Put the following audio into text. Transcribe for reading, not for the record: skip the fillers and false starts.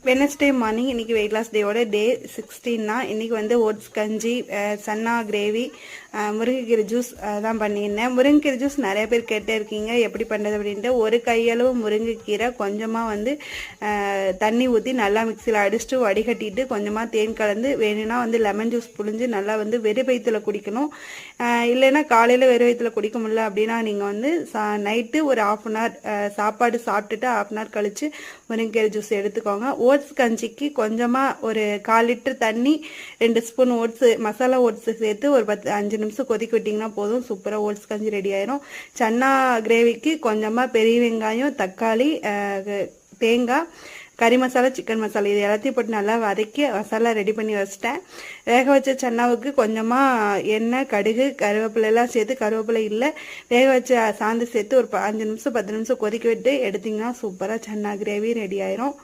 Wednesday morning இன்றைக்கி weight loss டேவோட டே 16 தான். இன்றைக்கி வந்து ஓட்ஸ் கஞ்சி, சன்னா கிரேவி, முருங்கைக்கீரை ஜூஸ் தான் பண்ணியிருந்தேன். முருங்கைக்கீரை ஜூஸ் நிறைய பேர் கேட்டே இருக்கீங்க எப்படி பண்ணுறது அப்படின்ட்டு. ஒரு கையளவு முருங்கைக்கீரை கொஞ்சமாக வந்து தண்ணி ஊற்றி நல்லா மிக்சியில் அடிச்சுட்டு வடிகட்டிட்டு கொஞ்சமாக தேன் கலந்து வேணும்னா வந்து லெமன் ஜூஸ் புழிஞ்சு நல்லா வந்து வெறும் வயிற்றுல குடிக்கணும். இல்லைன்னா காலையில் வெறும் வயிற்றுல குடிக்க முடியல அப்படின்னா நீங்கள் வந்து நைட்டு ஒரு 1/2 hour சாப்பாடு சாப்பிட்டுட்டு 1/2 hour கழித்து முருங்கைக்கீரை ஜூஸ் எடுத்துக்கோங்க. ஓட்ஸ் கஞ்சிக்கு கொஞ்சமாக ஒரு 1/4 லிட்டர் தண்ணி, 2 ஸ்பூன் ஓட்ஸு மசாலா ஓட்ஸு சேர்த்து ஒரு 5 நிமிஷம் கொதிக்க விட்டிங்கன்னா போதும். சூப்பராக ஓட்ஸ் கஞ்சி ரெடி ஆயிரும். சன்னா கிரேவிக்கு கொஞ்சமாக பெரிய வெங்காயம், தக்காளி, தேங்காய், கறி மசாலா, சிக்கன் மசாலா இது எல்லாத்தையும் போட்டு நல்லா வதக்கி மசாலா ரெடி பண்ணி வச்சிட்டேன். வேக வச்ச சன்னாவுக்கு கொஞ்சமாக எண்ணெய், கடுகு, கருவேப்பிலையெல்லாம் சேர்த்து, கருவேப்பிலை இல்லை வேக வச்ச சாந்து சேர்த்து ஒரு 5 நிமிஷம் 10 நிமிஷம் கொதிக்க விட்டு எடுத்திங்கன்னா சூப்பராக சன்னா கிரேவி ரெடி ஆயிரும்.